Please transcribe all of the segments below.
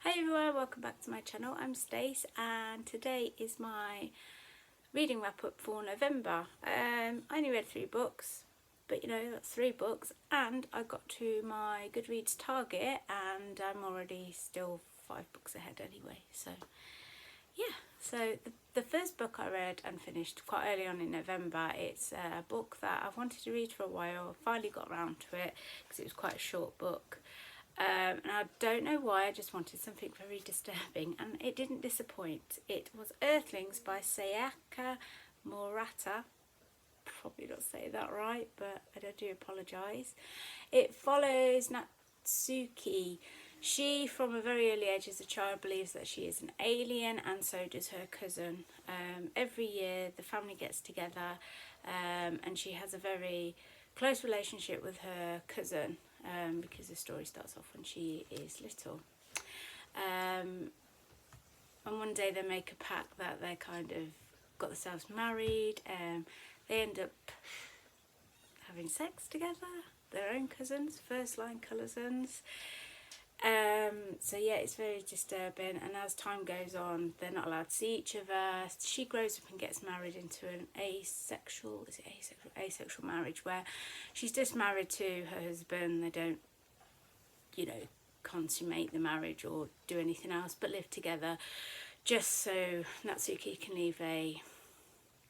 Hi everyone, welcome back to my channel. I'm Stace and today is my reading wrap up for November. I only read 3 books, but you know, that's 3 books, and I got to my Goodreads target and I'm already still 5 books ahead anyway. So yeah, so the first book I read and finished quite early on in November. It's a book that I've wanted to read for a while. I finally got around to it because it was quite a short book. And I don't know why, I just wanted something very disturbing, and it didn't disappoint. It was Earthlings by Sayaka Murata. Probably not saying that right, but I do apologise. It follows Natsuki. She, from a very early age as a child, believes that she is an alien, and so does her cousin. Every year the family gets together, and she has a very close relationship with her cousin, because the story starts off when she is little. And one day they make a pact that they kind of got themselves married. They end up having sex together, their own cousins, first line cousins. So yeah, it's very disturbing, and as time goes on they're not allowed to see each other. She grows up and gets married into an asexual marriage, where she's just married to her husband. They don't, you know, consummate the marriage or do anything else but live together, just so Natsuki can live a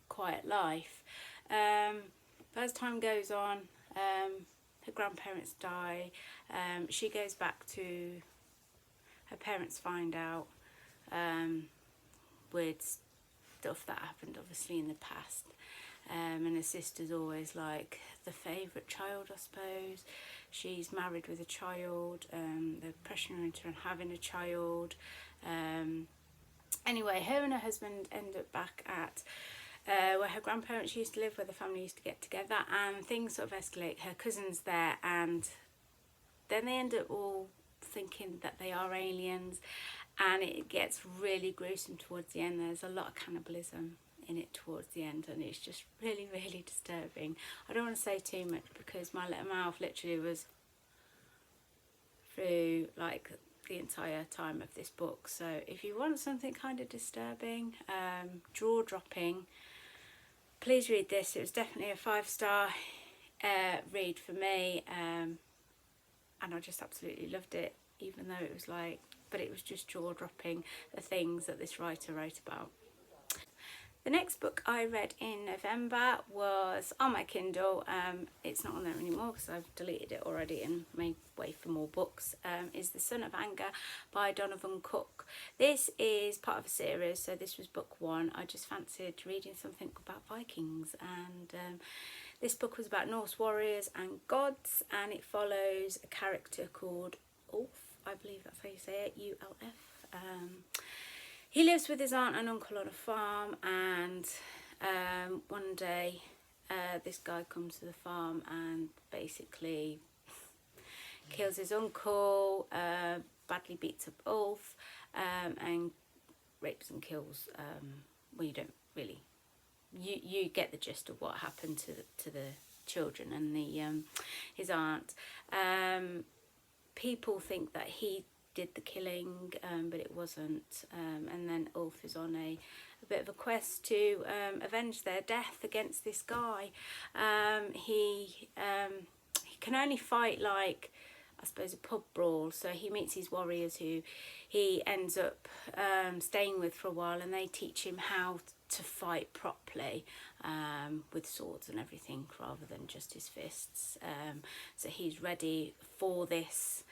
quiet life. But as time goes on, her grandparents die. She goes back to her parents, find out weird stuff that happened obviously in the past, and her sister's always like the favourite child, I suppose. She's married with a child, they're pressuring her into having a child. Anyway, her and her husband end up back at where her grandparents used to live, where the family used to get together, and things sort of escalate. Her cousin's there, and then they end up all thinking that they are aliens, and it gets really gruesome towards the end. There's a lot of cannibalism in it towards the end, and it's just really, really disturbing. I don't want to say too much because my little mouth literally was through like the entire time of this book. So if you want something kind of disturbing, jaw-dropping, please read this. It was definitely a 5-star read for me, and I just absolutely loved it, even though it was like, but it was just jaw-dropping, the things that this writer wrote about. The next book I read in November was on my Kindle. It's not on there anymore because I've deleted it already and made way for more books. Is The Son of Anger by Donovan Cook. This is part of a series, so this was book 1. I just fancied reading something about Vikings, and this book was about Norse warriors and gods, and it follows a character called Ulf. I believe that's how you say it, U-L-F. He lives with his aunt and uncle on a farm, and one day this guy comes to the farm and basically kills his uncle, badly beats up Ulf, and rapes and kills, well, you don't really, you get the gist of what happened to the children and his aunt. People think that he did the killing, but it wasn't, and then Ulf is on a bit of a quest to avenge their death against this guy. He can only fight like, I suppose, a pub brawl, so he meets these warriors who he ends up staying with for a while, and they teach him how to fight properly, with swords and everything rather than just his fists. So he's ready for this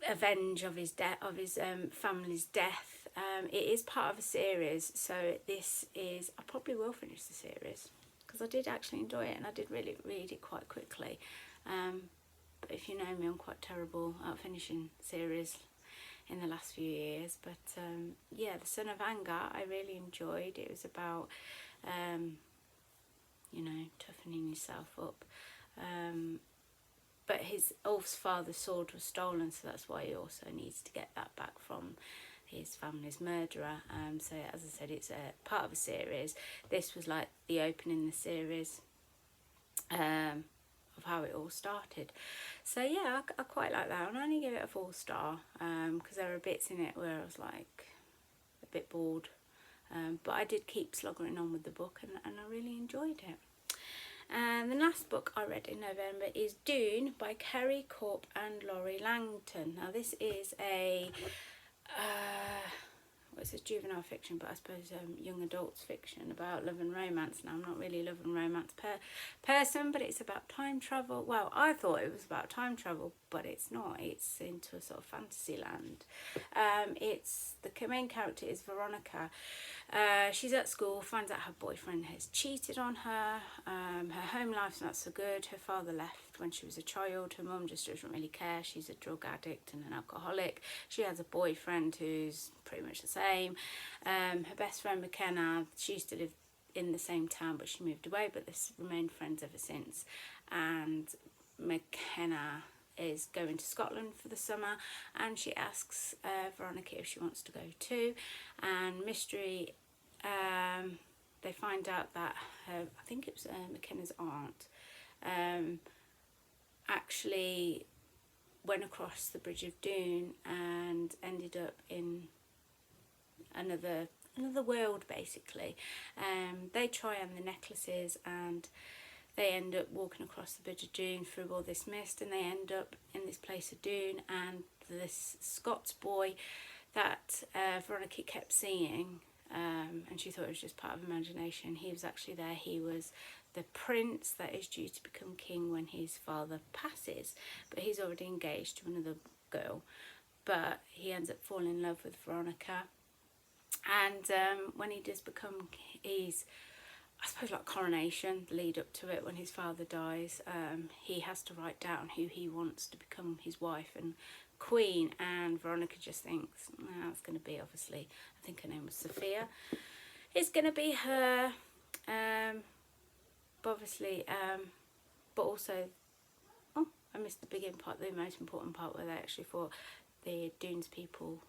avenge of his death, of his family's death. It is part of a series, so this is, I probably will finish the series because I did actually enjoy it, and I did really read it quite quickly. But if you know me, I'm quite terrible at finishing series in the last few years. But yeah, The Son of Anger I really enjoyed. It was about you know, toughening yourself up. But Ulf's father's sword was stolen, so that's why he also needs to get that back from his family's murderer. So as I said, it's a part of a series. This was like the opening in the series. of how it all started. So yeah, I quite like that. I'll only give it a 4-star because there are bits in it where I was like a bit bored, but I did keep slogging on with the book, and I really enjoyed it. And the last book I read in November is Dune by Kerry Corp and Laurie Langton. Now this is a it's a juvenile fiction, but I suppose young adults fiction about love and romance. Now I'm not really a love and romance person, but it's about time travel. Well, I thought it was about time travel, but it's not. It's into a sort of fantasy land. The main character is Veronica. She's at school, finds out her boyfriend has cheated on her. Her home life's not so good. Her father left when she was a child. Her mum just doesn't really care. She's a drug addict and an alcoholic. She has a boyfriend who's pretty much the same. Her best friend McKenna, she used to live in the same town, but she moved away, but they've remained friends ever since. And McKenna is going to Scotland for the summer, and she asks Veronica if she wants to go too. And mystery, they find out that her, I think it was McKenna's aunt, actually went across the Bridge of Dune and ended up in another world, basically. They try on the necklaces, and they end up walking across the Bridge of Dune through all this mist, and they end up in this place of Dune, and this Scots boy that Veronica kept seeing, and she thought it was just part of imagination, he was actually there. He was the prince that is due to become king when his father passes, but he's already engaged to another girl. But he ends up falling in love with Veronica, and when he does become, he's, I suppose, like coronation, the lead up to it, when his father dies, he has to write down who he wants to become his wife and queen, and Veronica just thinks, nah, it's going to be, obviously, I think her name was Sophia, it's going to be her, but obviously, but also, oh, I missed the big part, the most important part, where they actually fought the Dunes people,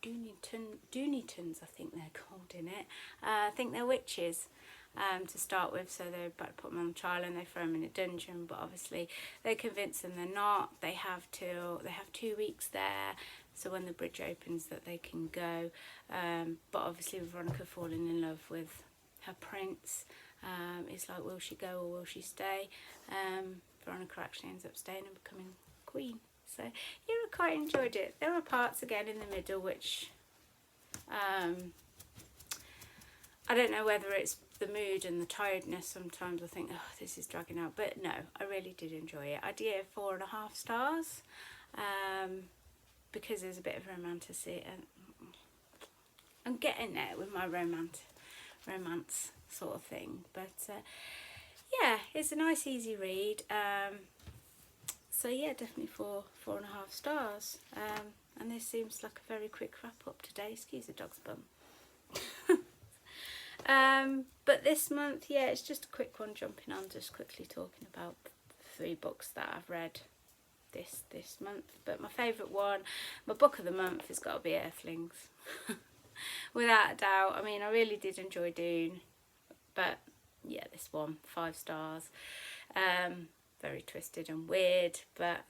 Dunitons, I think they're called in it. I think they're witches to start with, so they're about to put them on trial, and they throw them in a dungeon, but obviously they convince them they're not. They have 2 weeks there, so when the bridge opens that they can go, but obviously with Veronica falling in love with her prince, it's like, will she go or will she stay? Veronica actually ends up staying and becoming queen. So yeah, I quite enjoyed it. There were parts again in the middle which I don't know whether it's the mood and the tiredness. Sometimes I think, oh, this is dragging out, but no, I really did enjoy it. I'd give it 4.5 stars because there's a bit of romanticy, and I'm getting there with my romance sort of thing. But yeah, it's a nice easy read. So yeah, definitely 4.5 stars. And this seems like a very quick wrap up today. Excuse the dog's bum. But this month, yeah, it's just a quick one, jumping on, just quickly talking about 3 books that I've read this month. But my favourite one, my book of the month, has got to be Earthlings. Without a doubt. I mean, I really did enjoy Dune, but yeah, this one, 5 stars. Very twisted and weird, but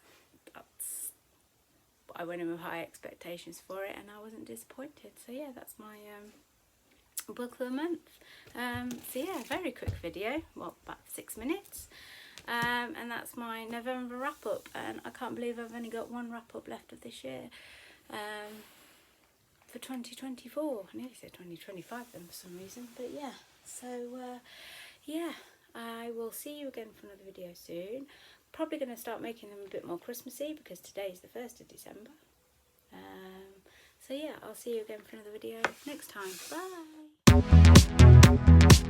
I went in with high expectations for it, and I wasn't disappointed. So yeah, that's my book of the month. So yeah, very quick video, well, about 6 minutes, and that's my November wrap up. And I can't believe I've only got 1 wrap up left of this year, for 2024. I nearly said 2025 then for some reason, but yeah. So yeah, I will see you again for another video soon. Probably going to start making them a bit more Christmassy because today's the 1st of December. So yeah, I'll see you again for another video next time. Bye!